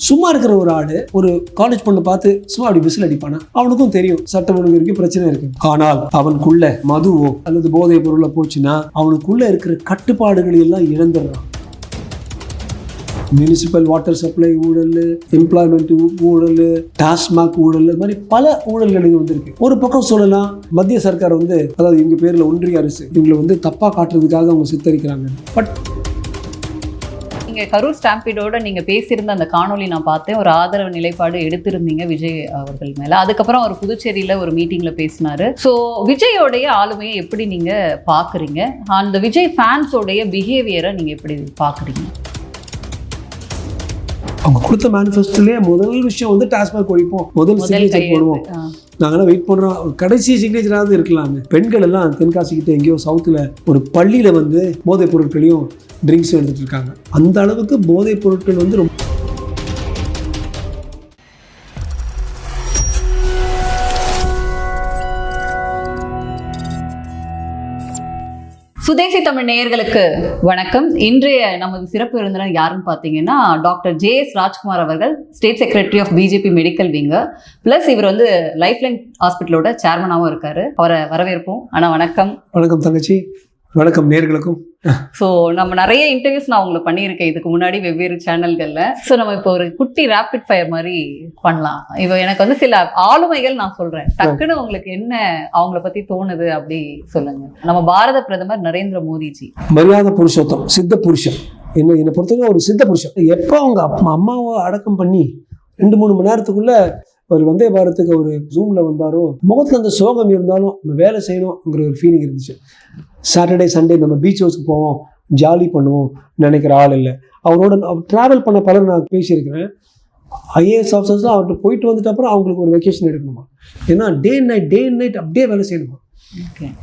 சும்மா இருக்கிற ஒரு ஆடு ஒரு காலேஜ் பொண்ணை பார்த்து சும்மா அப்படி விசில் அடிப்பானா? அவனுக்கும் தெரியும் சட்டம் ஒழுங்கு இருக்கு, பிரச்சனை இருக்கு. ஆனால் அவனுக்குள்ள மதுவோ அல்லது போதை பொருளை போச்சுன்னா அவனுக்குள்ள இருக்கிற கட்டுப்பாடுகளை எல்லாம் இழந்துடுறான். முனிசிபல் வாட்டர் சப்ளை ஊழல், எம்ப்ளாய்மெண்ட் ஊழல், டாஸ்மாக் ஊழல், இது மாதிரி பல ஊழல்கள் வந்திருக்கு. ஒரு பக்கம் சொல்லலாம், மத்திய சர்க்கார் அதாவது இவங்க பேர்ல ஒன்றிய அரசு இவங்களை தப்பா காட்டுறதுக்காக அவங்க சித்தரிக்கிறாங்க. பட் நீங்க கரூர் ஸ்டாம்பீடோட நீங்க பேசியிருந்த அந்த காணொலி நான் பார்த்தேன். ஒரு ஆதரவு நிலைப்பாடு எடுத்திருந்தீங்க விஜய் அவர்கள் மேல. அதுக்கப்புறம் அவர் புதுச்சேரியில ஒரு மீட்டிங்ல பேசினாரு. ஸோ விஜயோடைய ஆளுமையை எப்படி நீங்க பாக்குறீங்க? அந்த விஜய் ஃபேன்ஸோடைய பிஹேவியரை நீங்க எப்படி பாக்குறீங்க? அவங்க கொடுத்த மேனிஃபெஸ்டோலயே முதல் விஷயம் டாஸ்மாக் ஒழிப்போம், முதல் சிக்னேச்சர் போடுவோம். நாங்களாம் வெயிட் பண்றோம், கடைசி சிக்னேச்சராவது இருக்கலாம்னு. பெண்கள் எல்லாம் தென்காசிக்கிட்ட எங்கேயோ சவுத்துல ஒரு பள்ளியில போதைப் பொருட்களையும் ட்ரிங்க்ஸும் எடுத்துட்டு இருக்காங்க. அந்த அளவுக்கு போதைப் பொருட்கள் ரொம்ப சுதேசி தமிழ் நேயர்களுக்கு வணக்கம். இன்றைய நமது சிறப்பு விருந்தினர் யாருன்னு பார்த்தீங்கன்னா டாக்டர் ஜே.எஸ். ராஜ்குமார் அவர்கள், state secretary of BJP medical wing. Plus இவர் லைஃப் லைன் ஹாஸ்பிட்டலோட சேர்மனாகவும் இருக்காரு. அவரை வரவேற்போம். ஆனால் வணக்கம். வணக்கம் தங்கச்சி, வணக்கம் நேயர்களுக்கும். ஸோ நம்ம நிறைய இன்டர்வியூஸ் நான் உங்களுக்கு பண்ணியிருக்கேன் இதுக்கு முன்னாடி வெவ்வேறு சேனல்களில். ஸோ நம்ம இப்போ ஒரு குட்டி ரேபிட் ஃபயர் மாதிரி பண்ணலாம். இப்போ எனக்கு சில ஆளுமைகள் நான் சொல்கிறேன், டக்குன்னு உங்களுக்கு என்ன அவங்கள பற்றி தோணுது அப்படி சொல்லுங்க. நம்ம பாரத பிரதமர் நரேந்திர மோடிஜி, மரியாதை புருஷோத்தம், சித்த புருஷன். என்னை பொறுத்தவரை ஒரு சித்த புருஷன். எப்போ அவங்க அம்மாவை அடக்கம் பண்ணி 2-3 மணி நேரத்துக்குள்ள ஒரு வந்தே பாரத்துக்கு ஒரு ஜூம்ல வந்தாரோ, முகத்துல அந்த சோகம் இருந்தாலும் நம்ம வேலை செய்யணுங்கிற ஒரு ஃபீலிங் இருந்துச்சு. சாட்டர்டே சண்டே நம்ம பீச் ஹவுஸ்க்கு போவோம், ஜாலி பண்ணுவோம் நினைக்கிற ஆள் இல்லை. அவரோட ட்ராவல் பண்ண பலர் நான் பேசியிருக்கிறேன். ஐஏஎஸ் ஆஃபீஸர்ஸ்லாம் அவர்கிட்ட போயிட்டு வந்துட்டு அப்புறம் அவங்களுக்கு ஒரு வெக்கேஷன் எடுக்கணுமா? ஏன்னா டே அண்ட் நைட் அப்படியே வேலை செய்யணுமா?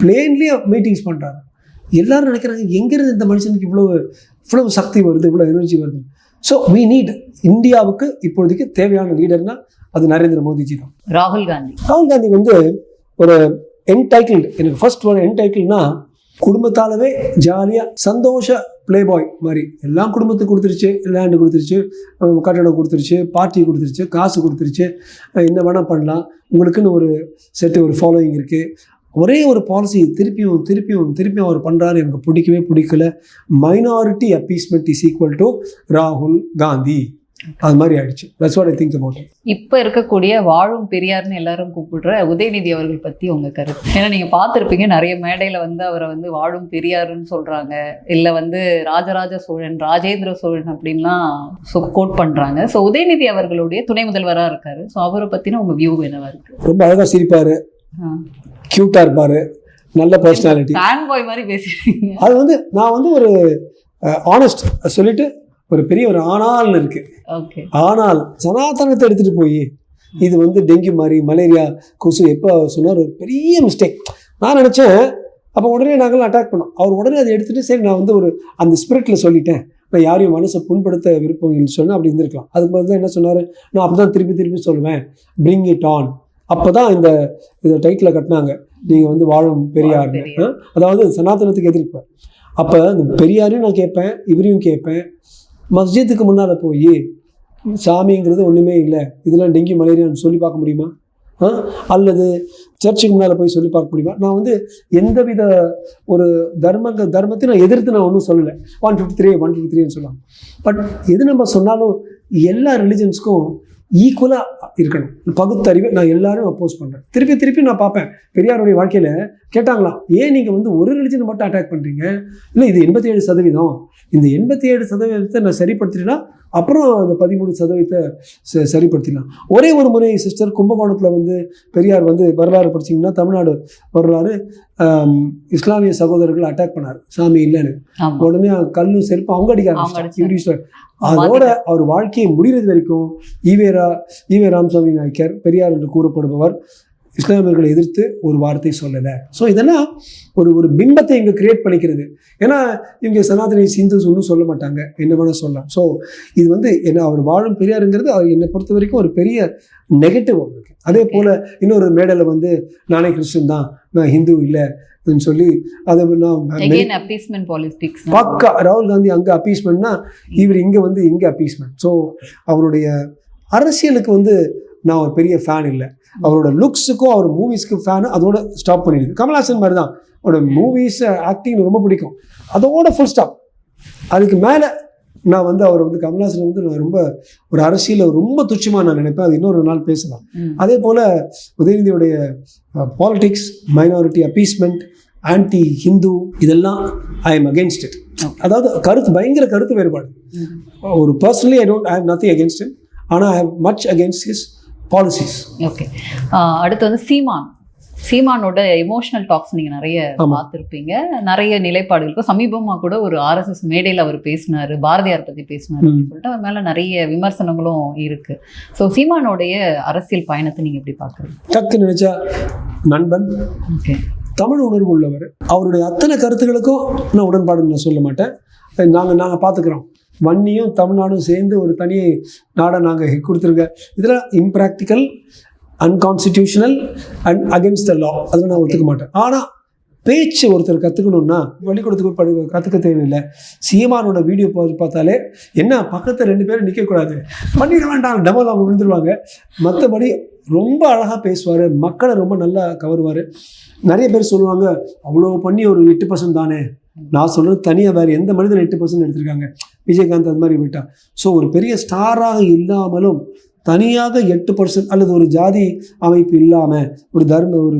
பிளேன்லேயே மீட்டிங்ஸ் பண்ணுறாங்க. எல்லாரும் நினைக்கிறாங்க, எங்கேருந்து இந்த மனுஷனுக்கு இவ்வளவு சக்தி வருது, இவ்வளோ எனர்ஜி வருது. ஸோ வி நீட், இந்தியாவுக்கு இப்பொழுதுக்கு தேவையான லீடர்னா அது நரேந்திர மோடிஜி தான். ராகுல் காந்தி ஒரு என்டைட்டில்டு, எனக்கு ஃபர்ஸ்ட் ஒரு என்டைட்டில்னா குடும்பத்தாலவே ஜாலியாக சந்தோஷ பிளே பாய் மாதிரி எல்லாம் குடும்பத்துக்கு கொடுத்துருச்சு, லேண்டு கொடுத்துருச்சு, கட்டடம் கொடுத்துருச்சு, பார்ட்டி கொடுத்துருச்சு, காசு கொடுத்துருச்சு, என்ன வேணால் பண்ணலாம், உங்களுக்குன்னு ஒரு செட்டு ஒரு ஃபாலோயிங் இருக்குது. ஒரே ஒரு பாலிசி திருப்பியும் அவர் பண்ணுறாரு, எனக்கு பிடிக்கல. Minority appeasement is equal to ராகுல் காந்தி. அது மாதிரி ஆயிடுச்சு. That's what I think about it. இப்போ இருக்கக்கூடிய வாழும் பெரியார்னு எல்லாரும் கூப்பிடுற உதயநிதி அவர்கள் பற்றி உங்கள் கருத்து? ஏன்னா நீங்கள் பார்த்துருப்பீங்க, நிறைய மேடையில் அவரை வாழும் பெரியாருன்னு சொல்கிறாங்க, இல்லை ராஜராஜ சோழன், ராஜேந்திர சோழன் அப்படின்லாம் கோட் பண்ணுறாங்க. ஸோ உதயநிதி அவர்களுடைய துணை முதல்வராக இருக்காரு. ஸோ அவரை பற்றின உங்கள் வியூ என்னவா இருக்கு? ரொம்ப அழகாக சிரிப்பார், க்யூட்டாக இருப்பார், நல்ல பர்சனாலிட்டி, ஃபேன் பாய் மாதிரி பேசுகிறீங்க. அது நான் ஒரு ஆனஸ்ட் சொல்லிட்டு ஒரு பெரிய ஒரு ஆனால்னு இருக்கு. ஆனால் சனாதனத்தை எடுத்துட்டு போய் இது டெங்கு மாதிரி மலேரியா கொசு எப்போ சொன்னார், ஒரு பெரிய மிஸ்டேக். நான் நினச்சேன், அப்போ உடனே நாங்களாம் அட்டாக் பண்ணோம். அவர் உடனே அதை எடுத்துகிட்டு சரி நான் ஒரு அந்த ஸ்பிரிட்டில் சொல்லிட்டேன், நான் யாரையும் மனசை புண்படுத்த விருப்பம் இல்லை சொன்னேன், அப்படி இருந்திருக்கலாம். அதுக்கு பதில் தான் என்ன சொன்னார், நான் அப்படி தான் திருப்பி சொல்லுவேன், பிரிங் இட் ஆன். அப்போ தான் இந்த டைட்டில் கட்டினாங்க, நீங்கள் வாழும் பெரியார்னு. அதாவது சனாதனத்துக்கு எதிர்ப்பேன். அப்போ இந்த பெரியாரையும் நான் கேட்பேன், இவரையும் கேட்பேன். மஸ்ஜித்துக்கு முன்னால் போய் சாமிங்கிறது ஒன்றுமே இல்லை, இதெல்லாம் டெங்கி மலேரியான்னு சொல்லி பார்க்க முடியுமா? அல்லது சர்ச்சுக்கு முன்னால் போய் சொல்லி பார்க்க முடியுமா? நான் எந்தவித ஒரு தர்மத்தை நான் எதிர்த்து நான் ஒன்றும் சொல்லலை. 153 சொல்லலாம். பட் எது நம்ம சொன்னாலும் எல்லா ரிலிஜன்ஸ்க்கும் ஈக்குவலாக இருக்கணும். பகுத்தறிவை நான் எல்லாரும் அப்போஸ் பண்ணுறேன். திருப்பி நான் பார்ப்பேன். பெரியாருடைய வாழ்க்கையில் கேட்டாங்களாம், ஏன் நீங்கள் ஒரு ரிலிஜனை மட்டும் அட்டாக் பண்ணுறீங்க? இல்லை, இது 87%. இந்த 87% நான் சரிப்படுத்தினா அப்புறம் அந்த 13% சரிப்படுத்திடலாம். ஒரே ஒரு முறை சிஸ்டர் கும்பகோணத்தில் பெரியார் வரலாறு படிச்சிங்கன்னா, தமிழ்நாடு வரலாறு, இஸ்லாமிய சகோதரர்கள் அட்டாக் பண்ணார் சாமி இல்லைன்னு. உடனே கல்லும் செருப்பு அவங்க அடிக்க ஆரம்பிச்சாங்க. அதோட அவர் வாழ்க்கையை முடிகிறது வரைக்கும் ஈவே ராமசாமி நாயக்கர், பெரியார் என்று கூறப்படுபவர், இஸ்லாமியர்களை எதிர்த்து ஒரு வார்த்தை சொல்லலை. ஸோ இதெல்லாம் ஒரு பிம்பத்தை இங்கே கிரியேட் பண்ணிக்கிறது. ஏன்னா இவங்க சனாதனி ஹிந்துஸ் ஒன்றும் சொல்ல மாட்டாங்க, என்ன வேணால் சொல்லலாம். ஸோ இது என்ன அவர் வாழும் பெரியாருங்கிறது அவர் என்னை பொறுத்த வரைக்கும் ஒரு பெரிய நெகட்டிவ் அவருக்கு. அதே போல் இன்னொரு மேடையில் நானே கிறிஸ்டின் தான், நான் ஹிந்து இல்லை, சொல்லி அதை பக்கா ராகுல் காந்தி அங்கே அப்பீஸ்மெண்ட்னா இவர் இங்கே வந்து இங்கே அப்பீஸ்மெண்ட். ஸோ அவருடைய அரசியலுக்கு வந்து நான் ஒரு பெரிய ஃபேன் இல்லை. அவரோட லுக்ஸுக்கும் அவர் மூவிஸ்க்கும் ஃபேனு, அதோட ஸ்டாப் பண்ணிடுது. கமல்ஹாசன் மாதிரி தான், அவரோட மூவிஸ் ஆக்டிங் ரொம்ப பிடிக்கும், அதோட ஃபுல் ஸ்டாப். அதுக்கு மேலே நான் வந்து அவர் வந்து கமல்ஹாசன் வந்து நான் ரொம்ப ஒரு அரசியலில் ரொம்ப துச்சமாக நான் நினைப்பேன். அது இன்னொரு நாள் பேசலாம். அதே போல் உதயநிதியுடைய politics, minority appeasement, anti Hindu, இதெல்லாம் ஐ எம் அகேன்ஸ்ட் இட். அதாவது பயங்கர கருத்து வேறுபாடு. ஒரு personally I have nothing against it, ஆனால் I have much against his policies. Okay, அடுத்து வந்து சீமானோட எமோஷனல் டாக்ஸ் நீங்கள் நிறைய பார்த்துருப்பீங்க, நிறைய நிலைப்பாடு இருக்கும். சமீபமாக கூட ஒரு ஆர்எஸ்எஸ் மேடையில் அவர் பேசினார், பாரதியார் பற்றி பேசினார் அப்படின்னு சொல்லிட்டு அவர் மேலே நிறைய விமர்சனங்களும் இருக்கு. ஸோ சீமானோடைய அரசியல் பயணத்தை நீங்கள் எப்படி பார்க்குறீங்க? டக்கு நினைச்சா நண்பன், ஓகே, தமிழ் உணர்வு உள்ளவர். அவருடைய அத்தனை கருத்துக்களுக்கும் நான் உடன்பாடுன்னு நான் சொல்ல மாட்டேன். நாங்கள் பார்த்துக்கிறோம், வன்னியும் தமிழ்நாடும் சேர்ந்து ஒரு தனி நாடை நாங்கள் கொடுத்துருங்க, இதெல்லாம் impractical, unconstitutional and against the law, அதெல்லாம் நான் ஒத்துக்க மாட்டேன். ஆனால் பேச்சு ஒருத்தர் கற்றுக்கணும்னா பள்ளிக்கூடத்துக்கு கற்றுக்க தேவையில்லை. சீமானோட வீடியோ பார்த்தாலே என்ன, பக்கத்தில் 2 பேரும் நிற்கக்கூடாது, பண்ணிட வேண்டாம், டபுள் அவங்க விழுந்துருவாங்க. மற்றபடி ரொம்ப அழகாக பேசுவார், மக்களை ரொம்ப நல்லா கவருவார். நிறைய பேர் சொல்லுவாங்க, அவ்வளோ பண்ணி ஒரு 8% தானே. நான் சொல்கிறது தனியாக வேறு எந்த மனிதன் 8% எடுத்திருக்காங்க, விஜயகாந்த் அது மாதிரி விட்டா. ஸோ ஒரு பெரிய ஸ்டாராக இல்லாமலும் தனியாக 8% அல்லது ஒரு ஜாதி அமைப்பு இல்லாமல், ஒரு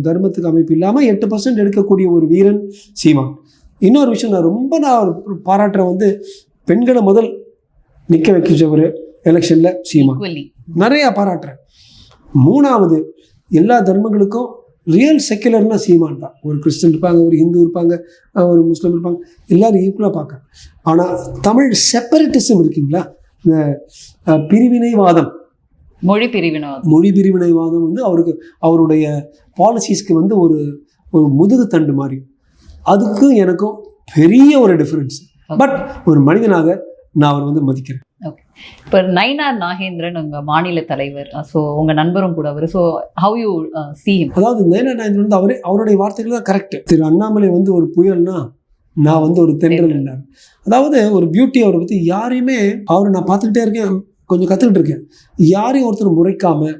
தர்மத்துக்கு அமைப்பு இல்லாமல் 8% எடுக்கக்கூடிய ஒரு வீரன் சீமான். இன்னொரு விஷயம் நான் பாராட்டுறேன் வந்து, பெண்களை முதல் நிற்க வைக்கிற ஒரு எலெக்ஷனில் சீமான் நிறையா பாராட்டுறேன். 3வது, எல்லா தர்மங்களுக்கும் ரியல் செக்குலர்னா சீமான் தான். ஒரு கிறிஸ்டின் இருப்பாங்க, ஒரு ஹிந்து இருப்பாங்க, ஒரு முஸ்லீம் இருப்பாங்க, எல்லாரும் ஈக்குவலாக பார்க்க. ஆனால் தமிழ் செப்பரேட்டிசம் இருக்குங்களா, இந்த பிரிவினைவாதம், மொழி பிரிவினைவாதம் வந்து அவருடைய பாலிசிஸ்க்கு வந்து ஒரு முதுகு தண்டு மாதிரி. அதுக்கும் எனக்கும் பெரிய ஒரு டிஃபரன்ஸ். பட் ஒரு மனிதனாக நான் அவர் வந்து மதிக்கிறேன். ஓகே, இப்போ நயினார் நாகேந்திரன் உங்கள் மாநில தலைவர், ஸோ உங்கள் நண்பரும் கூட அவர். So how you see him? அதாவது நயினார் நாகேந்திரன் வந்து அவருடைய வார்த்தைகள் தான் கரெக்ட். திரு அண்ணாமலை வந்து ஒரு புயல்னா நான் வந்து ஒரு தென்றல் இருந்தார். அதாவது ஒரு பியூட்டி அவரை பற்றி யாரையுமே, அவரை நான் பார்த்துக்கிட்டே இருக்கேன், கொஞ்சம் கற்றுக்கிட்டு இருக்கேன். யாரையும் ஒருத்தர் முறைக்காமல்,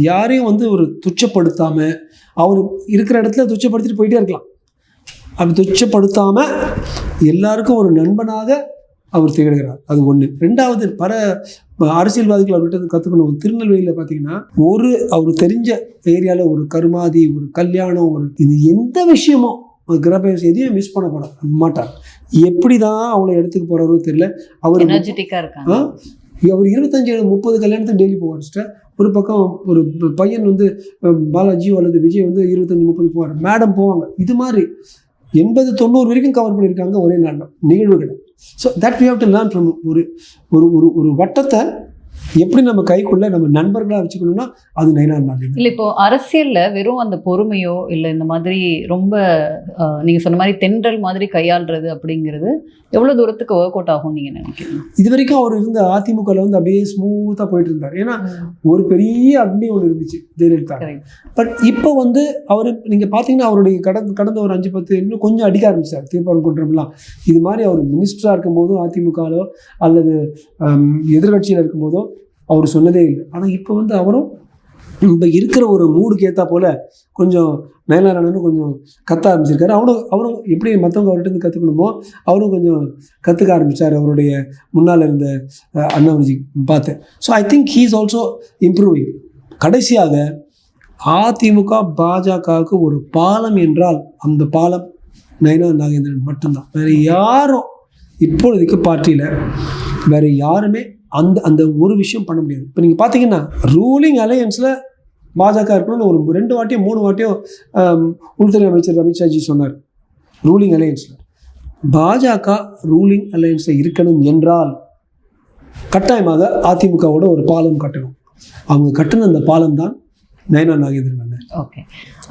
யாரையும் வந்து ஒரு துச்சப்படுத்தாமல், அவர் இருக்கிற இடத்துல துச்சப்படுத்திட்டு போயிட்டே இருக்கலாம். அப்படி துச்சப்படுத்தாமல் எல்லாருக்கும் ஒரு நண்பனாக அவர் திகழ்கிறார். அது ஒன்று. 2வது, பல அரசியல்வாதிகள் அவர்கிட்ட கற்றுக்கணும். திருநெல்வேலியில் பார்த்தீங்கன்னா அவர் தெரிஞ்ச ஏரியாவில் ஒரு கருமாதி, ஒரு கல்யாணம், இது எந்த விஷயமோ, ஒரு கிரகப்பிரவேசம் எதையும் மிஸ் பண்ண மாட்டார். எப்படி தான் அவளை எடுத்துக்க போகிறாரோ தெரியல. அவர் எனர்ஜெட்டிக்காக இருக்காங்க. அவர் 25-30 கல்யாணத்துக்கு டெய்லி போவார். ஒரு பக்கம் ஒரு பையன் வந்து பாலாஜி அல்லது விஜய் வந்து 25-30 போவார், மேடம் போவாங்க. இது மாதிரி 80-90 வரைக்கும் கவர் பண்ணியிருக்காங்க ஒரே நாள் நிகழ்வுகளை. So that we have to learn from. ஒரு வட்டத்தை எப்படி நம்ம கைக்குள்ள நம்ம நண்பர்களாக வச்சுக்கணும்னா அது நயினார் நாகேந்திரன். இல்லை, இப்போ அரசியலில் வெறும் அந்த பொறுமையோ இல்லை இந்த மாதிரி ரொம்ப நீங்கள் சொன்ன மாதிரி தென்றல் மாதிரி கையாளுறது அப்படிங்கிறது எவ்வளோ தூரத்துக்கு ஒர்க் அவுட் ஆகும் நீங்கள் நினைக்கிறீங்க? இது வரைக்கும் அவர் இருந்த அதிமுகவில் வந்து அப்படியே ஸ்மூத்தாக போயிட்டு இருந்தார். ஏன்னா ஒரு பெரிய அக்னி ஒன்று இருந்துச்சு ஜெயலலிதா. பட் இப்போ வந்து அவர் நீங்கள் பார்த்தீங்கன்னா அவருடைய கடந்த ஒரு 5-10 இன்னும் கொஞ்சம் அடிக்க ஆரம்பிச்சார். திருப்பரங்குன்றம்லாம் இது மாதிரி அவர் மினிஸ்டராக இருக்கும் போதோ அதிமுகவோ அல்லது எதிர்கட்சியில் இருக்கும் போதோ அவர் சொன்னதே இல்லை. ஆனால் இப்போ வந்து அவரும் இப்போ இருக்கிற ஒரு மூடுக்கு ஏற்றா போல் கொஞ்சம் நயனாராயணனும் கொஞ்சம் கற்ற ஆரம்பிச்சிருக்காரு. அவரும் எப்படி மற்றவங்க அவர்கிட்ட கற்றுக்கணுமோ அவரும் கொஞ்சம் கற்றுக்க ஆரம்பித்தார் அவருடைய முன்னால் இருந்த அண்ணாமலை பார்த்து. So I think he is also improving. கடைசியாக அதிமுக பாஜகவுக்கு ஒரு பாலம் என்றால் அந்த பாலம் நயினார் நாகேந்திரன் மட்டும்தான். வேறு யாரும் இப்பொழுதுக்கு பார்ட்டியில் வேறு யாருமே அந்த ஒரு விஷயம் பண்ண முடியாது. இப்போ நீங்கள் பார்த்தீங்கன்னா ரூலிங் அலையன்ஸில் பாஜக இருக்கணும்னு ஒரு 2 வாட்டியோ 3 வாட்டியோ உள்துறை அமைச்சர் அமித்ஷாஜி சொன்னார். ரூலிங் அலையன்ஸில் பாஜக ரூலிங் அலையன்ஸில் இருக்கணும் என்றால் கட்டாயமாக அதிமுகவோட ஒரு பாலம் கட்டணும். அவங்க கட்டின அந்த பாலம் தான் நயினார் நாகேந்திரன். ஓகே,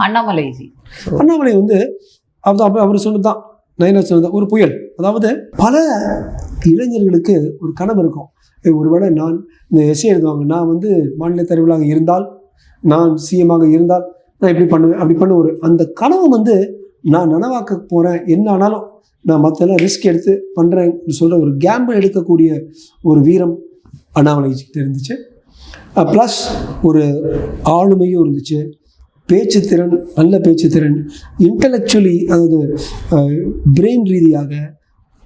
அண்ணாமலை வந்து அவர் சொன்னதுதான், நயினார் சொன்னதான் ஒரு புயல். அதாவது பல இளைஞர்களுக்கு ஒரு கனவு இருக்கும். ஒருவேளை நான் இந்த எஸ்ஏ எழுதுவாங்க, நான் வந்து மாநில தலைவராக இருந்தால், நான் சிஎம்மாக இருந்தால் நான் இப்படி பண்ணுவேன், அப்படி பண்ணுவேன். அந்த கனவு வந்து நான் நனவாக்க போகிறேன், என்ன ஆனாலும் நான் மற்றெல்லாம் ரிஸ்க் எடுத்து பண்ணுறேன்னு சொல்கிற ஒரு கேம்பிள் எடுக்கக்கூடிய ஒரு வீரம் அண்ணாமலைஜிக்கிட்ட இருந்துச்சு. ப்ளஸ் ஒரு ஆளுமையும் இருந்துச்சு, பேச்சுத்திறன், நல்ல பேச்சுத்திறன், இன்டலெக்சுவலி, அதாவது பிரெயின் ரீதியாக,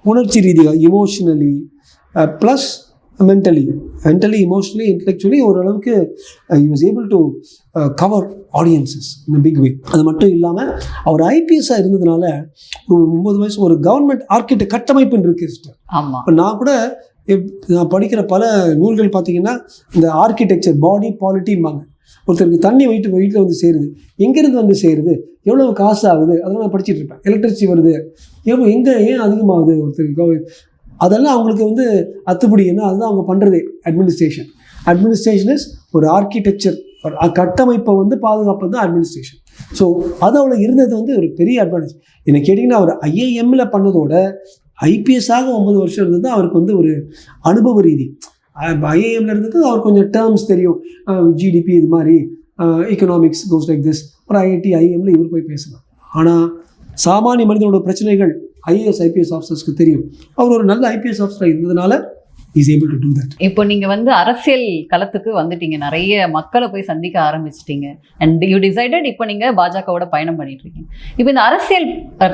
உணர்ச்சி ரீதியாக, emotionally plus mentally, emotionally, intellectually ஓரளவுக்கு he was able to cover audiences in a big way. அது மட்டும் இல்லாமல் அவர் ஐபிஎஸ்ஸாக இருந்ததுனால ஒரு 9 வயசு ஒரு கவர்மெண்ட் ஆர்கிடெக்ட் கட்டமைப்புன்னு இருக்கு சிஸ்டர். ஆமாம். நான் கூட நான் படிக்கிற பல நூல்கள் பார்த்தீங்கன்னா இந்த ஆர்கிடெக்சர் பாடி பாலிட்டிம்பாங்க. ஒருத்தருக்கு தண்ணி வீட்டில் வந்து சேருது, எங்கேருந்து வந்து சேருது, எவ்வளோ காசு ஆகுது, அதெல்லாம் நான் படிச்சுட்டு இருப்பேன். எலக்ட்ரிசிட்டி வருது, ஏன் அதிகமாகுது ஒருத்தருக்கு, அதெல்லாம் அவங்களுக்கு வந்து அத்துப்படி. ஏன்னா அதுதான் அவங்க பண்ணுறது. அட்மினிஸ்ட்ரேஷன் இஸ் ஒரு ஆர்கிடெக்சர், ஒரு கட்டமைப்பை வந்து பாதுகாப்பது தான் அட்மினிஸ்ட்ரேஷன். ஸோ அது அவ்வளோ இருந்தது வந்து ஒரு பெரிய அட்வான்டேஜ். என்ன கேட்டிங்கன்னா அவர் ஐஏஎம்மில் பண்ணதோட ஐபிஎஸ்ஸாக 9 வருஷம் இருந்தது அவருக்கு வந்து ஒரு அனுபவ ரீதி. ஐஏஎம்ல இருந்தது அவர் கொஞ்சம் டேர்ம்ஸ் தெரியும், ஜிடிபி இது மாதிரி, எக்கனாமிக்ஸ் கோஸ் லைக் திஸ். ஒரு ஐஎம்ல இவர் போய் பேசலாம். ஆனால் சாமானிய மனிதனோட பிரச்சனைகள் ஐஏஎஸ் ஐபிஎஸ் ஆஃபீஸர்ஸ்க்கு தெரியும். அவர் ஒரு நல்ல ஐபிஎஸ் ஆஃபீஸராக இருந்ததுனால is able to do that. இப்போ நீங்கள் வந்து அரசியல் களத்துக்கு வந்துட்டீங்க, நிறைய மக்களை போய் சந்திக்க ஆரம்பிச்சிட்டீங்க, அண்ட் யூ டிசைடட் இப்போ நீங்கள் பாஜகவோட பயணம் பண்ணிட்டு இருக்கீங்க. இப்போ இந்த அரசியல்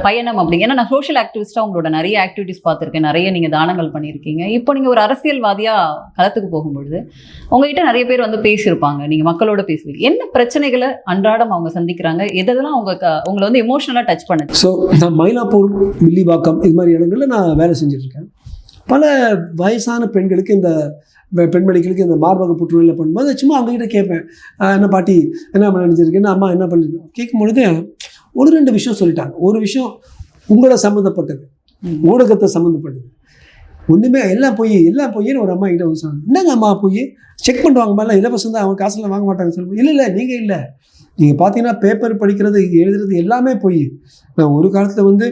பயணம் அப்படி, ஏன்னா நான் சோஷியல் ஆக்டிவிஸ்டாக உங்களோட நிறைய ஆக்டிவிட்டிஸ் பார்த்துருக்கேன், நிறைய நீங்கள் தானங்கள் பண்ணியிருக்கீங்க. இப்போ நீங்கள் ஒரு அரசியல்வாதியாக களத்துக்கு போகும்பொழுது உங்ககிட்ட நிறைய பேர் வந்து பேசியிருப்பாங்க, நீங்கள் மக்களோட பேசுவீங்க. என்ன பிரச்சனைகளை அன்றாடம் அவங்க சந்திக்கிறாங்க, எதெல்லாம் உங்களை வந்து எமோஷனலாக டச் பண்ணுது? ஸோ நான் மயிலாப்பூர், வில்லிவாக்கம் இது மாதிரி இடங்களில் நான் வேலை செஞ்சுட்ருக்கேன். பல வயசான பெண்களுக்கு, இந்த பெண்மணிகளுக்கு இந்த மார்பக புற்றுநோயில் பண்ணும்போது சும்மா அவங்ககிட்ட கேட்பேன், என்ன பாட்டி என்ன நினைச்சிருக்கேன், என்ன அம்மா என்ன பண்ணிருக்கேன் கேட்கும் பொழுது 1-2 விஷயம் சொல்லிட்டாங்க. ஒரு விஷயம் உங்களோட சம்மந்தப்பட்டது, ஊடகத்தை சம்மந்தப்பட்டது. ஒன்றுமே எல்லாம் பொய்ன்னு ஒரு அம்மா கிட்ட வந்து சொன்னாங்க. என்னங்க அம்மா போய் செக் பண்ணுவாங்க, மேலே இலவசம் தான், அவங்க காசுலாம் வாங்க மாட்டாங்க சொல்லுவோம். இல்லை நீங்கள் பார்த்தீங்கன்னா பேப்பர் படிக்கிறது, எழுதுறது எல்லாமே பொய். நான் ஒரு காலத்தில் வந்து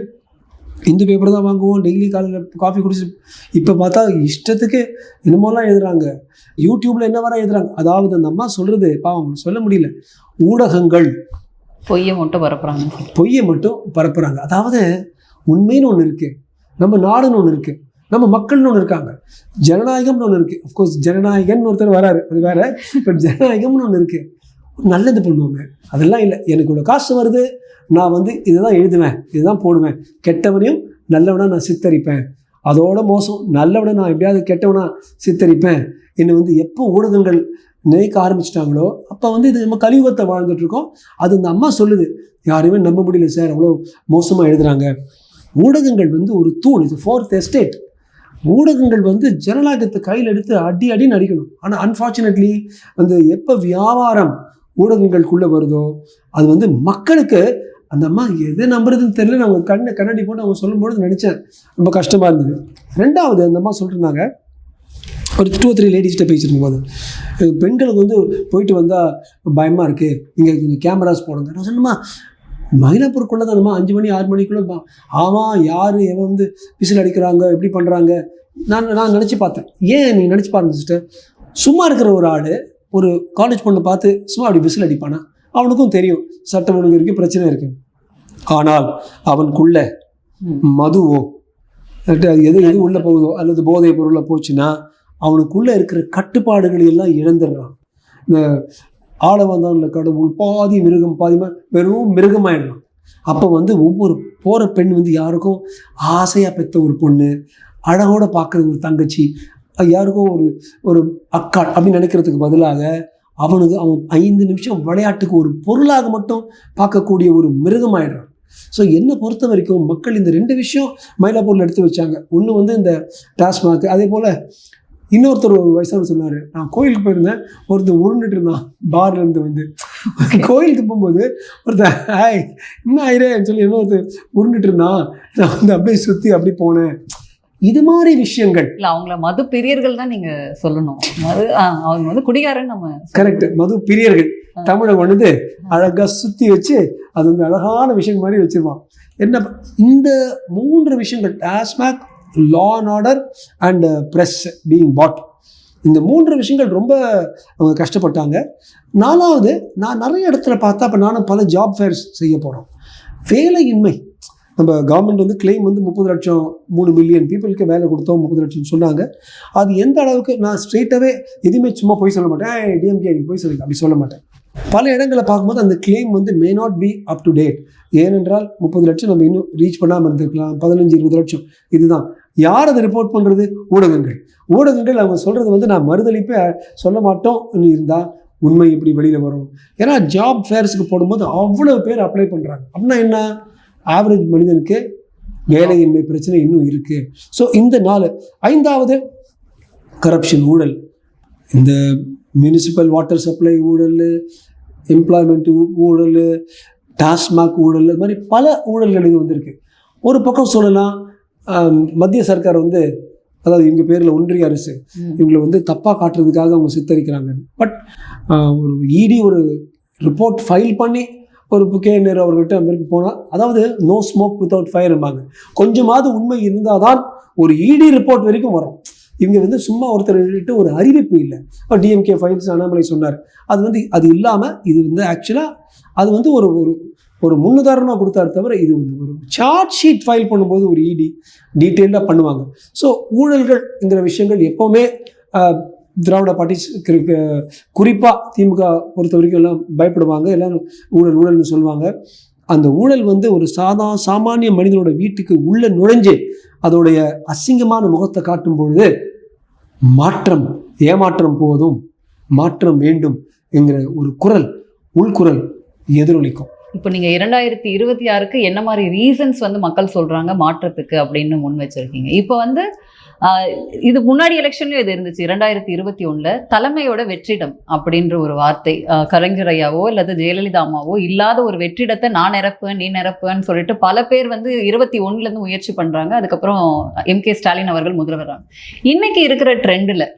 இந்து பேப்பர் தான் வாங்குவோம், டெய்லி காலையில் காஃபி குடிச்சு. இப்போ பார்த்தா இஷ்டத்துக்கு என்னமோலாம் எழுதுறாங்க, யூடியூப்பில் என்ன வர எழுதுறாங்க. அதாவது அந்த அம்மா சொல்கிறது பாவம் சொல்ல முடியல, ஊடகங்கள் பொய்யை மட்டும் பரப்புகிறாங்க. அதாவது உண்மைன்னு ஒன்று இருக்குது, நம்ம நாடுன்னு ஒன்று இருக்குது, நம்ம மக்கள்னு ஒன்று இருக்காங்க, ஜனநாயகம்னு ஒன்று இருக்குது. அஃப்கோர்ஸ் ஜனநாயகம்னு ஒருத்தர் வராரு, அது வேற. பட் ஜனநாயகம்னு ஒன்று இருக்குது, நல்லது பண்ணுவோமே. அதெல்லாம் இல்லை, எனக்கு இவ்வளோ காசு வருது, நான் வந்து இதுதான் எழுதுவேன், இதுதான் போடுவேன், கெட்டவனையும் நல்லவனாக நான் சித்தரிப்பேன், அதோட மோசம் நல்லவனை நான் எப்படியாவது கெட்டவனாக சித்தரிப்பேன். என்னை வந்து எப்போ ஊடகங்கள் நினைக்க ஆரம்பிச்சிட்டாங்களோ அப்போ வந்து இது நம்ம கலியுகத்தை வாழ்ந்துட்டுருக்கோம். அது இந்த அம்மா சொல்லுது, யாரையுமே நம்ப முடியல சார், அவ்வளோ மோசமாக எழுதுகிறாங்க. ஊடகங்கள் வந்து ஒரு தூண், இது 4th எஸ்டேட். ஊடகங்கள் வந்து ஜனநாயகத்தை கையில் எடுத்து அடின்னு அடிக்கணும். ஆனால் அன்ஃபார்ச்சுனேட்லி வந்து எப்போ வியாபாரம் ஊடகங்களுக்குள்ளே வருதோ அது வந்து மக்களுக்கு அந்த அம்மா எதை நம்புறதுன்னு தெரியல. நான் அவங்க கண்ணாடி போட்டு அவங்க சொல்லும்போது நினச்சேன், ரொம்ப கஷ்டமாக இருந்தது. 2வது அந்த அம்மா சொல்லிட்டுருந்தாங்க, ஒரு 2-3 லேடிஸ்கிட்ட பேசிட்டு போது, பெண்களுக்கு வந்து போயிட்டு வந்தால் பயமாக இருக்குது, இங்கே கொஞ்சம் கேமராஸ் போடுங்க. நான் சொன்னமா மயிலாப்பூருக்குள்ளே தானம்மா 5 மணி 6 மணிக்குள்ளே. ஆமாம், யார் எவன் வந்து விசில் அடிக்கிறாங்க, எப்படி பண்ணுறாங்க. நான் நினச்சி பார்த்தேன். ஏன் நீங்கள் நினச்சி பாருங்க சிஸ்டர், சும்மா இருக்கிற ஒரு ஆள் ஒரு காலேஜ் பொண்ணை பார்த்து சும்மா அப்படி விசில் அடிப்பானா? அவனுக்கும் தெரியும் சட்டம் ஒழுங்கு இருக்குது, பிரச்சனை இருக்குது. ஆனால் அவனுக்குள்ள மதுவோ எது உள்ளே போகுதோ அல்லது போதை பொருளை போச்சுன்னா அவனுக்குள்ளே இருக்கிற கட்டுப்பாடுகளை எல்லாம் இழந்துடுறான். இந்த ஆளவந்தானில் கடவுள் பாதி மிருகம் பாதிமா வெறும் மிருகமாயிடலாம். அப்போ வந்து ஒவ்வொரு போகிற பெண் வந்து யாருக்கும் ஆசையாக பெற்ற ஒரு பொண்ணு, அழகோட பார்க்குற ஒரு தங்கச்சி, யாருக்கும் ஒரு அக்கா அப்படின்னு நினைக்கிறதுக்கு பதிலாக அவன் 5 நிமிஷம் விளையாட்டுக்கு ஒரு பொருளாக மட்டும் பார்க்கக்கூடிய ஒரு மிருகமாயிடுறான். ஸோ என்னை பொறுத்த வரைக்கும் மக்கள் இந்த 2 விஷயம் மயிலாப்பூரில் எடுத்து வச்சாங்க. ஒன்று வந்து இந்த டாஸ்மாக், அதே போல் இன்னொருத்தர் ஒரு வயசான சொன்னார், நான் கோயிலுக்கு போயிருந்தேன், ஒருத்தர் உருண்டுட்டு இருந்தான் பார்லேருந்து வந்து. கோயிலுக்கு போகும்போது ஒருத்தர் என்ன ஆயிரேன்னு சொல்லி இன்னொருத்தர் உருண்டுட்டு இருந்தான், நான் வந்து அப்படியே சுற்றி அப்படி போனேன். இது மாதிரி விஷயங்கள் இல்லை, அவங்கள மது பிரியர்கள் தான் நீங்கள் சொல்லணும். அவங்க வந்து குடிகாரன்னு நம்ம கரெக்ட், மது பிரியர்கள் தமிழை வந்து அழகாக சுற்றி வச்சு அது வந்து அழகான விஷயம் மாதிரி வச்சிருவான். என்ன இந்த 3 விஷயங்கள், TASMAC, law and order and press being bad, இந்த 3 விஷயங்கள் ரொம்ப அவங்க கஷ்டப்பட்டாங்க. 4வது, நான் நிறைய இடத்துல பார்த்தா, இப்போ நானும் பல ஜாப் ஃபேர்ஸ் செய்ய போகிறோம். வேலையின்மை. நம்ம கவர்மெண்ட் வந்து கிளைம் வந்து 30 லட்சம் 3 மில்லியன் பீப்புளுக்கு வேலை கொடுத்தோம் 30 லட்சம் சொன்னாங்க. அது எந்த அளவுக்கு, நான் ஸ்ட்ரெயிட்டாகவே எதுவுமே சும்மா போய் சொல்ல மாட்டேன், டிஎம்கே நீ போய் சொல்லுங்க அப்படி சொல்ல மாட்டேன். பல இடங்களை பார்க்கும்போது அந்த கிளைம் வந்து may not be up to date. ஏனென்றால் 30 லட்சம் நம்ம இன்னும் ரீச் பண்ணாமல் இருந்திருக்கலாம், 15-20 லட்சம். இதுதான் யார் அதை ரிப்போர்ட் பண்ணுறது? ஊடகங்கள் அவங்க சொல்கிறது வந்து நான் மறுதளிப்பே சொல்ல மாட்டோம் இருந்தால் உண்மை எப்படி வெளியில் வரும்? ஏன்னா ஜாப் ஃபேர்ஸுக்கு போடும்போது அவ்வளோ பேர் அப்ளை பண்ணுறாங்க. அப்படின்னா என்ன, ஆவரேஜ் மனிதனுக்கு வேலையின்மை பிரச்சனை இன்னும் இருக்குது. ஸோ இந்த 4. 5வது கரப்ஷன், ஊழல். இந்த மியூனிசிபல் வாட்டர் சப்ளை ஊழல், எம்ப்ளாய்மெண்ட் ஊழல், டாஸ்மாக் ஊழல், அது மாதிரி பல ஊழல்கள் இது வந்திருக்கு. ஒரு பக்கம் சொல்லலாம் மத்திய சர்க்கார் வந்து, அதாவது இவங்க பேரில் ஒன்றிய அரசு இவங்களை வந்து தப்பாக காட்டுறதுக்காக அவங்க சித்தரிக்கிறாங்க. பட் ஒரு இடி ஒரு ரிப்போர்ட் ஃபைல் பண்ணி ஒரு கேஎன்ஆர் அவர்கிட்ட அமெரிக்க போனால், அதாவது நோ ஸ்மோக் வித்தவுட் ஃபயர் இருப்பாங்க. கொஞ்சமாவது உண்மை இருந்தால் தான் ஒரு இடி ரிப்போர்ட் வரைக்கும் வரும். இவங்க வந்து சும்மா ஒருத்தர் ஒரு அறிவிப்பு இல்லை. இப்போ டிஎம்கே ஃபைல்ஸ் அண்ணாமலை சொன்னார், அது வந்து அது இல்லாமல் இது வந்து ஆக்சுவலாக அது வந்து ஒரு ஒரு முன்னுதாரணமாக கொடுத்தாரு தவிர, இது வந்து ஒரு சார்ஜ் ஷீட் ஃபைல் பண்ணும்போது ஒரு இடி டீட்டெயிலாக பண்ணுவாங்க. ஸோ ஊழல்கள்ங்கிற விஷயங்கள் எப்போவுமே திராவிட பார்ட்டிஸ் குறிப்பாக திமுக பொறுத்த வரைக்கும் எல்லாம் பயப்படுவாங்க, எல்லாம் ஊழல்னு சொல்லுவாங்க. அந்த ஊழல் வந்து ஒரு சாமானிய மனிதனோட வீட்டுக்கு உள்ளே நுழைஞ்சு அதோடைய அசிங்கமான முகத்தை காட்டும் பொழுது ஏமாற்றம் போதும், மாற்றம் வேண்டும் என்கிற ஒரு குரல், உள்குரல் எதிரொலிக்கும். இப்போ நீங்கள் 2026க்கு என்ன மாதிரி ரீசன்ஸ் வந்து மக்கள் சொல்கிறாங்க மாற்றத்துக்கு அப்படின்னு முன் வச்சுருக்கீங்க? இப்போ வந்து இது முன்னாடி எலெக்ஷன்லையும் இது இருந்துச்சு. 2021 தலைமையோட வெற்றிடம் அப்படின்ற ஒரு வார்த்தை, கலைஞர் ஐயாவோ அல்லது ஜெயலலிதா அம்மாவோ இல்லாத ஒரு வெற்றிடத்தை நான் நிரப்புவேன் நீ நிரப்புவேன்னு சொல்லிட்டு பல பேர் வந்து 21லேருந்து முயற்சி பண்ணுறாங்க. அதுக்கப்புறம் எம்கே ஸ்டாலின் அவர்கள் முதல்வராங்க. இன்னைக்கு இருக்கிற ட்ரெண்டில்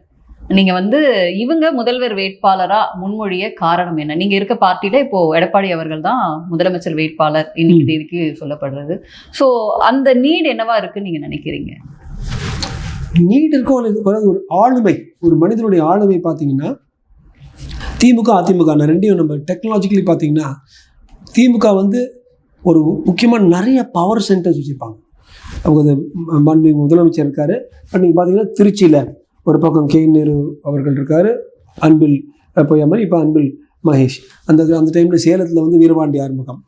நீங்க வந்து இவங்க முதல்வர் வேட்பாளரா முன்மொழிய காரணம் என்ன? நீங்க இருக்க பார்ட்டியில இப்போ எடப்பாடி அவர்கள் தான் முதலமைச்சர் வேட்பாளர் இன்னைக்கு தேதிக்கு சொல்லப்படுறது. ஸோ அந்த நீட் என்னவா இருக்குன்னு நீங்க நினைக்கிறீங்க? நீட் இருக்கும் ஒரு ஆளுமை, ஒரு மனிதனுடைய ஆளுமை பார்த்தீங்கன்னா திமுக அதிமுக ரெண்டையும் நம்ம டெக்னாலஜிக்கலி பார்த்தீங்கன்னா திமுக வந்து ஒரு முக்கியமாக நிறைய பவர் சென்டர்ஸ் வச்சுருப்பாங்க. அவங்க மாண்புமிகு முதலமைச்சர் இருக்காரு. இப்போ நீங்கள் பார்த்தீங்கன்னா திருச்சியில் ஒரு பக்கம் கே நேரு அவர்கள் இருக்கார், அன்பில் பொய்யாமரி, இப்போ அன்பில் மகேஷ். அந்த டைமில் சேலத்தில் வந்து வீரபாண்டி ஆறுமுகம்,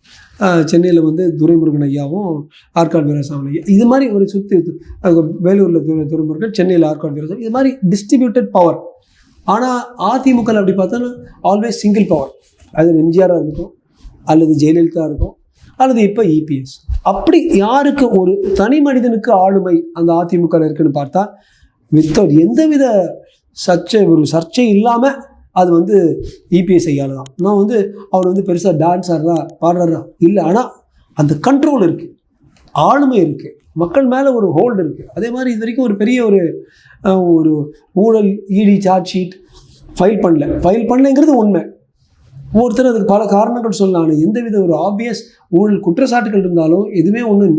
சென்னையில் வந்து துரைமுருகன் ஐயாவும் ஆற்காடு வீராசாமி ஐயா, இது மாதிரி ஒரு சுற்றி வேலூரில் துரைமுருகன், சென்னையில் ஆற்காடு வீராசாமி, இது மாதிரி டிஸ்ட்ரிபியூட்டட் பவர். ஆனால் அதிமுக அப்படி பார்த்தோன்னா ஆல்வேஸ் சிங்கிள் பவர். அது எம்ஜிஆராக இருக்கட்டும் அல்லது ஜெயலலிதா இருக்கும் அல்லது இப்போ இபிஎஸ். அப்படி யாருக்கு ஒரு தனி மனிதனுக்கு ஆளுமை அந்த அதிமுக இருக்குன்னு பார்த்தா வித்தவுட் எந்தவித சர்ச்சை இல்லாமல் அது வந்து இபிஎஸ் ஐயால தான். நான் வந்து அவர் வந்து பெருசாக டான்ஸ் ஆடுறா பாடுறா இல்லை, ஆனால் அந்த கண்ட்ரோல் இருக்குது, ஆளுமை இருக்குது, மக்கள் மேலே ஒரு ஹோல்டு இருக்குது. அதே மாதிரி இது வரைக்கும் ஒரு பெரிய ஒரு ஊழல் இடி சார்ஜ் ஷீட் ஃபைல் பண்ணலைங்கிறது உண்மை. ஒவ்வொருத்தரும் அதுக்கு பல காரணங்கள் சொல்லலாம். ஆனால் எந்தவித ஒரு ஆப்வியஸ் ஊழல் குற்றச்சாட்டுகள் இருந்தாலும் எதுவுமே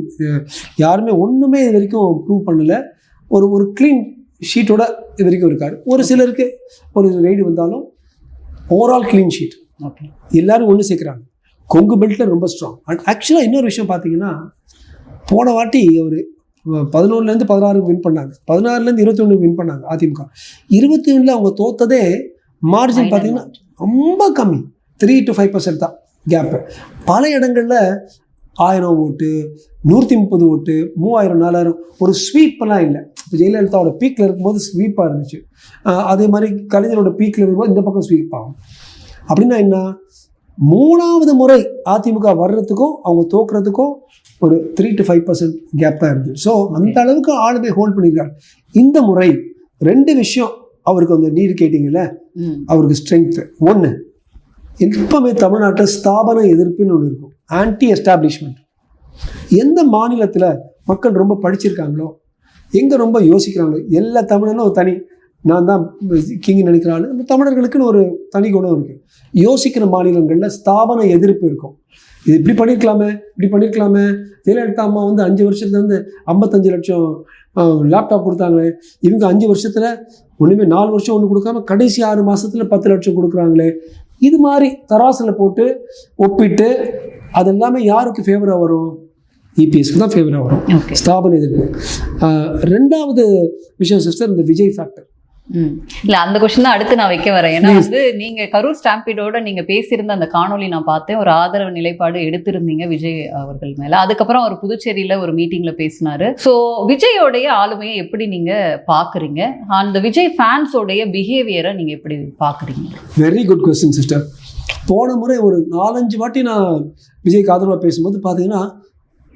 யாருமே ஒன்றுமே இது வரைக்கும் ப்ரூவ் பண்ணலை. ஒரு க்ளீன் ஷீட்டோட இது வரைக்கும் இருக்காரு. ஒரு சிலருக்கு ஒரு ரெய்டு வந்தாலும் ஓவரால் க்ளீன் ஷீட். ஓகே, எல்லாரும் ஒன்று சேர்க்குறாங்க. கொங்கு பெல்ட்டில் ரொம்ப ஸ்ட்ராங். அண்ட் ஆக்சுவலாக இன்னொரு விஷயம் பார்த்தீங்கன்னா, போன வாட்டி ஒரு 11லேருந்து 16 வின் பண்ணாங்க, 16லேருந்து 21 வின் பண்ணாங்க அதிமுக. 21 அவங்க தோத்ததே மார்ஜின் பார்த்தீங்கன்னா ரொம்ப கம்மி, 3 to 5% தான் கேப்பு. பல இடங்களில் 1000 ஓட்டு, 130 ஓட்டு, 3000, 4000 ஒரு ஸ்வீப்பெல்லாம் இல்லை. இப்போ ஜெயலலிதாவோட பீக்கில் இருக்கும்போது ஸ்வீப்பாக இருந்துச்சு. அதே மாதிரி கலைஞரோட பீக்கில் இருக்கும்போது இந்த பக்கம் ஸ்வீப் ஆகும். அப்படின்னா என்ன, 3வது முறை அதிமுக வர்றதுக்கும் அவங்க தோக்குறதுக்கும் ஒரு 3 to 5% கேப் தான் இருக்குது. ஸோ அந்த அளவுக்கு ஆளுமை ஹோல்ட் பண்ணியிருக்காரு. இந்த முறை 2 விஷயம் அவருக்கு அந்த நீடு கேட்டிங்கல்ல, அவருக்கு ஸ்ட்ரென்த்து. ஒன்று, எப்பவுமே தமிழ்நாட்டில் ஸ்தாபன எதிர்ப்புன்னு ஒன்று இருக்கும், ஆன்டி எஸ்டாப்ளிஷ்மெண்ட். எந்த மாநிலத்தில் மக்கள் ரொம்ப படிச்சிருக்காங்களோ, எங்கே ரொம்ப யோசிக்கிறாங்களோ, எல்லா தமிழனும் ஒரு தனி நான் தான் கிங் நினைக்கிறாள். நம்ம தமிழர்களுக்குன்னு ஒரு தனி குணம் இருக்குது. யோசிக்கிற மாநிலங்களில் ஸ்தாபன எதிர்ப்பு இருக்கும். இது இப்படி பண்ணியிருக்கலாமே. ஜெயலலிதா அம்மா வந்து 5 வருஷத்துல வந்து 55 லட்சம் லேப்டாப் கொடுத்தாங்களே, இவங்க 5 வருஷத்தில் ஒன்றுமே 4 வருஷம் ஒன்று கொடுக்காம கடைசி 6 மாதத்தில் 10 லட்சம் கொடுக்குறாங்களே. இது மாதிரி தராசில் போட்டு ஒப்பிட்டு அது எல்லாமே யாருக்கு ஃபேவராக வரும்? இபிஎஸ்க்கு தான் ஃபேவராக வரும், ஸ்தாபன எதிர்ப்பு. ரெண்டாவது விஷயம் சிஸ்டர், இந்த விஜய் ஃபேக்டர். இல்ல அந்த கொஸ்டின் தான் அடுத்து நான் வைக்க வரேன். ஏன்னா வந்து நீங்க கரூர் ஸ்டாம்பீடோட நீங்க பேசியிருந்த அந்த காணொலி நான் பார்த்தேன். ஒரு ஆதரவு நிலைப்பாடு எடுத்திருந்தீங்க விஜய் அவர்கள் மேல. அதுக்கப்புறம் அவர் புதுச்சேரியில ஒரு மீட்டிங்ல பேசினாரு. ஸோ விஜயோடைய ஆளுமையை எப்படி நீங்க பாக்குறீங்க? அந்த விஜய் ஃபேன்ஸோடைய பிஹேவியரை நீங்க எப்படி பாக்குறீங்க? Very good question sister. போன முறை ஒரு 4-5 வாட்டி நான் விஜய்க்கு ஆதரவாக பேசும்போது பார்த்தீங்கன்னா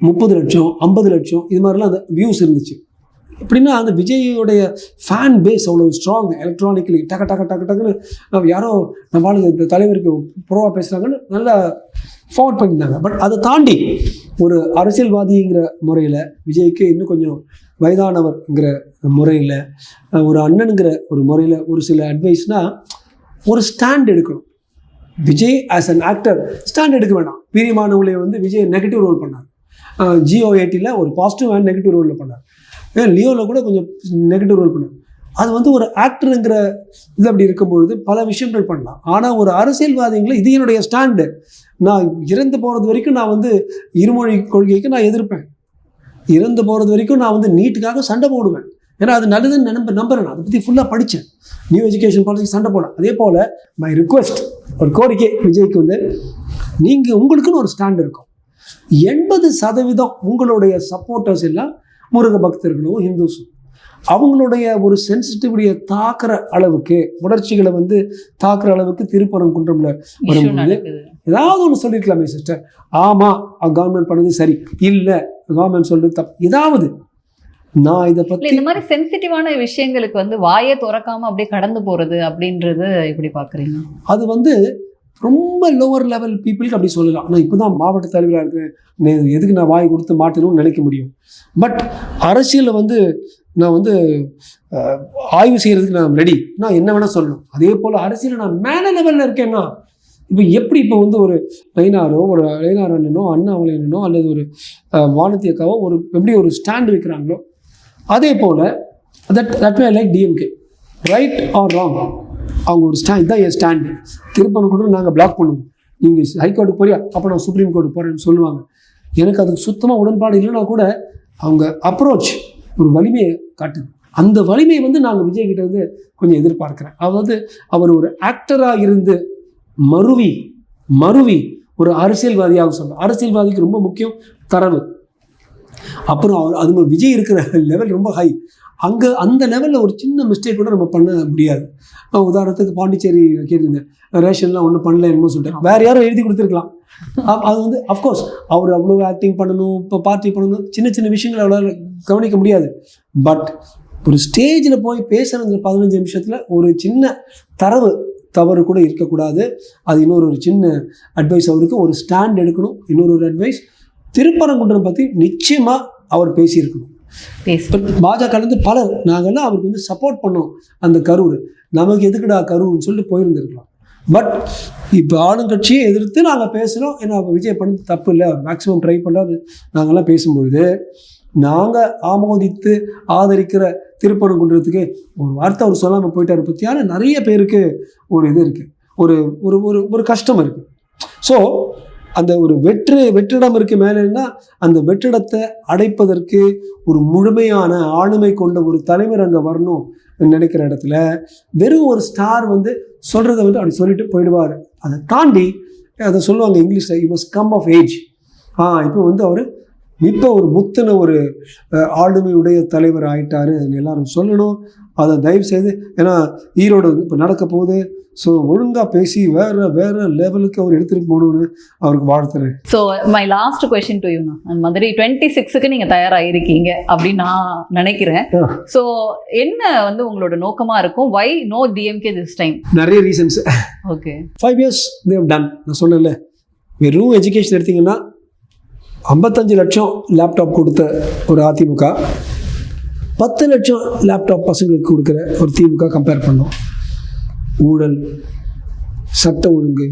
30 லட்சம் 50 லட்சம் இது மாதிரிலாம் அந்த வியூஸ் இருந்துச்சு. எப்படின்னா அந்த விஜயோடைய ஃபேன் பேஸ் அவ்வளோ ஸ்ட்ராங். எலக்ட்ரானிக்கலி டக்கு டக்கு டக்கு டக்குன்னு யாரோ நம்மளுக்கு இந்த தலைவருக்கு புறவா பேசுகிறாங்கன்னு நல்லா ஃபார்வர்ட் பண்ணியிருந்தாங்க. பட் அதை தாண்டி ஒரு அரசியல்வாதிங்கிற முறையில் விஜய்க்கு இன்னும் கொஞ்சம் வயதானவர்ங்கிற முறையில், ஒரு அண்ணனுங்கிற ஒரு முறையில் ஒரு சில அட்வைஸ்னால் ஒரு ஸ்டாண்ட் எடுக்கணும். Vijay as an actor stand எடுக்க வேண்டாம். பிரியமானவங்களே வந்து விஜய் நெகட்டிவ் ரோல் பண்ணார். GO80 ஒரு பாசிட்டிவ் அண்ட் நெகட்டிவ் ரோலில் பண்ணார். லியோவில் கூட கொஞ்சம் நெகட்டிவ் ரோல் பண்ணார். அது வந்து ஒரு ஆக்டருங்கிற இது அப்படி இருக்கும்பொழுது பல விஷயங்கள் பண்ணலாம். ஆனால் ஒரு அரசியல்வாதிகளை இது என்னுடைய ஸ்டாண்டு, நான் இறந்து போகிறது வரைக்கும் நான் வந்து இருமொழி கொள்கைக்கு நான் எதிர்ப்பேன், இறந்து போகிறது வரைக்கும் நான் வந்து நீட்டுக்காக சண்டை போடுவேன், ஏன்னா அது நல்லதுன்னு நம்புறேன். அதை பற்றி ஃபுல்லாக படித்தேன். நியூ எஜுகேஷன் பாலிசி சண்டை போடலாம். அதே போல் மை ரிக்வெஸ்ட், ஒரு கோரிக்கை விஜய்க்கு வந்து, நீங்கள் உங்களுக்குன்னு ஒரு ஸ்டாண்ட் இருக்கும். 80% உங்களுடைய சப்போர்ட்டர்ஸ் எல்லாம் முருக பக்தர்களும் ஹிந்துஸும். அவங்களுடைய ஒரு சென்சிட்டிவிட்டியை தாக்குற அளவுக்கு, உணர்ச்சிகளை வந்து தாக்குற அளவுக்கு திருப்பரங்குன்றம்ல வரும்போது ஏதாவது ஒன்று சொல்லிருக்கலாமே சிஸ்டர். ஆமாம் கவர்மெண்ட் பண்ணது சரி, இல்லை கவர்மெண்ட் சொல்றது தப்பு, ஏதாவது. நான் இதை பற்றி இந்த மாதிரி சென்சிட்டிவான விஷயங்களுக்கு வந்து வாயே திறக்காம அப்படியே கடந்து போறது அப்படின்றது எப்படி பார்க்குறீங்க? அது வந்து ரொம்ப லோவர் லெவல் பீப்புளுக்கு அப்படி சொல்லலாம். நான் இப்போ தான் மாவட்ட தலைவராக இருக்கிறேன், எதுக்கு நான் வாய் கொடுத்து மாட்டணும்னு நினைக்க முடியும். பட் அரசியலில் வந்து நான் வந்து ஆய்வு செய்கிறதுக்கு நான் ரெடி, நான் என்ன வேணால் சொல்லணும். அதே போல் அரசியலில் நான் மேலே லெவலில் இருக்கேன்னா, இப்போ எப்படி இப்போ வந்து ஒரு நயினாரோ, ஒரு நயினார் அண்ணனோ, அண்ணாமலை அண்ணனோ, அல்லது ஒரு வானதி அக்காவோ ஒரு எப்படி ஒரு ஸ்டாண்ட் வைக்கிறாங்களோ, அதே போல் that way like DMK, right or wrong, அவங்க ஒரு ஸ்டாண்ட் தான் என் ஸ்டாண்டு. திருப்பரங்குன்றம் நாங்கள் பிளாக் பண்ணுவோம், நீங்கள் ஹைகோர்ட்டுக்கு போறியா, அப்போ நான் சுப்ரீம் கோர்ட்டுக்கு போகிறேன்னு சொல்லுவாங்க. எனக்கு அதுக்கு சுத்தமாக உடன்பாடு இல்லைன்னா கூட அவங்க அப்ரோச் ஒரு வலிமையை காட்டுது. அந்த வலிமையை வந்து நாங்கள் விஜய்கிட்ட வந்து கொஞ்சம் எதிர்பார்க்குறேன். அதாவது அவர் ஒரு ஆக்டராக இருந்து மருவி ஒரு அரசியல்வாதியாக சொல்கிறேன். அரசியல்வாதிக்கு ரொம்ப முக்கியம் தரவு. அப்புறம் அவர் அது மாதிரி விஜய் இருக்கிற லெவல் ரொம்ப ஹை. அங்கே அந்த லெவலில் ஒரு சின்ன மிஸ்டேக் கூட நம்ம பண்ண முடியாது. உதாரணத்துக்கு பாண்டிச்சேரி கேட்டிருந்தேன், ரேஷன்லாம் ஒன்றும் பண்ணல என்னமோ சொல்லிட்டு வேறு யாரும் எழுதி கொடுத்துருக்கலாம். அது வந்து அஃப்கோர்ஸ் அவர் அவ்வளோ ஆக்டிங் பண்ணணும், இப்போ பார்ட்டி பண்ணணும், சின்ன சின்ன விஷயங்கள் அவ்வளோ கவனிக்க முடியாது. பட் ஒரு ஸ்டேஜில் போய் பேசுகிற 15 நிமிஷத்தில் ஒரு சின்ன தவறு கூட இருக்கக்கூடாது. அது இன்னொரு சின்ன அட்வைஸ், அவருக்கு ஒரு ஸ்டாண்ட் எடுக்கணும். இன்னொரு அட்வைஸ், திருப்பரங்குன்றம் பற்றி நிச்சயமாக அவர் பேசியிருக்கணும். பாஜகலேருந்து பலர் நாங்கள்லாம் அவருக்கு வந்து சப்போர்ட் பண்ணோம். அந்த கரூர் நமக்கு எதுக்குடா கரூர்னு சொல்லிட்டு போயிருந்துருக்கலாம். பட் இப்போ ஆளுங்கட்சியை எதிர்த்து நாங்கள் பேசுகிறோம். ஏன்னா விஜய் பண்ணது தப்பு இல்லை, மேக்ஸிமம் ட்ரை பண்ணாது. நாங்கள்லாம் பேசும்பொழுது நாங்கள் ஆமோதித்து ஆதரிக்கிற திருப்பரங்குன்றத்துக்கு ஒரு வார்த்தை அவர் சொல்லாமல் போயிட்டார் பற்றியான நிறைய பேருக்கு ஒரு இது இருக்குது, ஒரு ஒரு ஒரு கஷ்டம் இருக்குது. ஸோ அந்த ஒரு வெற்றிடம் இருக்குது மேலேன்னா, அந்த வெற்றிடத்தை அடைப்பதற்கு ஒரு முழுமையான ஆளுமை கொண்ட ஒரு தலைவர் அங்கே வரணும் நினைக்கிற இடத்துல வெறும் ஒரு ஸ்டார் வந்து சொல்கிறத வந்து அப்படி சொல்லிட்டு போயிடுவார். அதை தாண்டி அதை சொல்லுவாங்க இங்கிலீஷில், you must come of age. இப்போ வந்து அவர் இப்போ ஒரு முத்தின ஒரு ஆளுமையுடைய தலைவர் ஆகிட்டாரு எல்லாரும் சொல்லணும். அதை தயவு செய்து, ஏன்னா ஈரோடு இப்போ நடக்க போகுது. ஸோ ஒழுங்காக பேசி வேற லெவலுக்கு அவர் எடுத்துகிட்டு போகணும்னு அவருக்கு வாழ்த்துறேன். So my last question to you, அந்த மாதிரி 26க்கு நீங்கள் தயாராகிருக்கீங்க அப்படின்னு நான் நினைக்கிறேன். ஸோ என்ன வந்து உங்களோட நோக்கமாக இருக்கும்? வை நோ டிஎம்கே திஸ் டைம்? நிறைய reasons. Okay, 5 years they have done. நான் சொன்னேன்ல, வெறும் எஜுகேஷன் எடுத்திங்கன்னா 55 லட்சம் லேப்டாப் கொடுத்த ஒரு அதிமுக, 10 லட்சம் லேப்டாப் பசங்களுக்கு கொடுக்குற ஒரு திமுக கம்பேர் பண்ணோம். ஊழல், சட்ட ஒழுங்கு,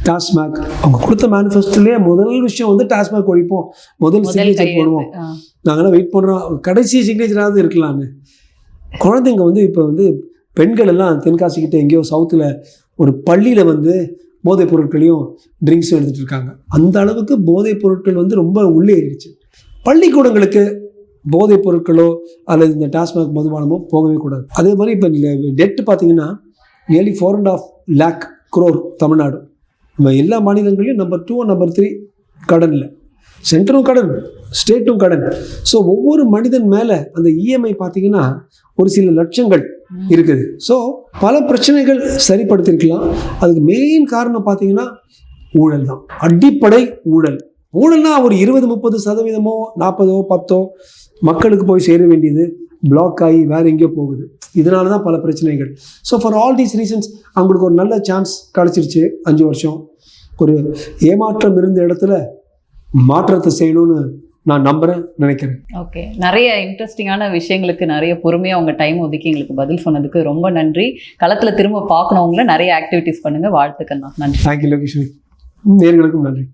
டாஸ்மாக், அவங்க கொடுத்த மேனிஃபெஸ்டோலேயே முதல் விஷயம் வந்து டாஸ்மாக் ஒழிப்போம், முதல் சிக்னேச்சர் போடுவோம். நாங்களாம் வெயிட் பண்ணுறோம் கடைசி சிக்னேச்சராவது இருக்கலான்னு. குழந்தைங்க வந்து இப்போ வந்து பெண்கள் எல்லாம் தென்காசிக்கிட்ட எங்கேயோ சவுத்தில் ஒரு பள்ளியில் வந்து போதைப் பொருட்களையும் ட்ரிங்க்ஸும் எடுத்துகிட்டு இருக்காங்க. அந்த அளவுக்கு போதைப் பொருட்கள் வந்து ரொம்ப உள்ளே ஏறிடுச்சு. பள்ளிக்கூடங்களுக்கு போதைப் பொருட்களோ அல்லது இந்த டாஸ்மாக் மதுபானமோ போகவே கூடாது. அதே மாதிரி இப்போ டெட்டு பார்த்தீங்கன்னா நியர்லி 4.5 lakh crore தமிழ்நாடு. நம்ம எல்லா மாநிலங்களையும் நம்பர் 2 நம்பர் 3 கடனில், சென்டரும் கடன், ஸ்டேட்டும் கடன். ஸோ ஒவ்வொரு மனிதன் மேலே அந்த இஎம்ஐ பார்த்தீங்கன்னா ஒரு சில லட்சங்கள் இருக்குது. ஸோ பல பிரச்சனைகள் சரிப்படுத்திருக்கலாம். அதுக்கு மெயின் காரணம் பார்த்தீங்கன்னா ஊழல் தான், அடிப்படை ஊழல். ஊழல்னா ஒரு 20-30% 40 10 மக்களுக்கு போய் சேர வேண்டியது பிளாக் ஆகி வேற எங்கேயோ போகுது. இதனால தான் பல பிரச்சனைகள். So for all these reasons அவங்களுக்கு ஒரு நல்ல சான்ஸ் கிடச்சிருச்சு. 5 வருஷம் ஒரு ஏமாற்றம் இருந்த இடத்துல மாற்றத்தை செய்யணும்னு நான் நினைக்கிறேன். ஓகே, நிறைய இன்ட்ரெஸ்டிங்கான விஷயங்களுக்கு நிறைய பொறுமையாக உங்கள் டைம் ஒதுக்கி எங்களுக்கு பதில் சொன்னதுக்கு ரொம்ப நன்றி. களத்தில் திரும்ப பார்க்கணவங்கள நிறைய ஆக்டிவிட்டீஸ் பண்ணுங்கள். வாழ்த்துக்கள். நன்றி. தேங்க்யூ லோகேஸ்வரி. நேயர்களுக்கும் நன்றி.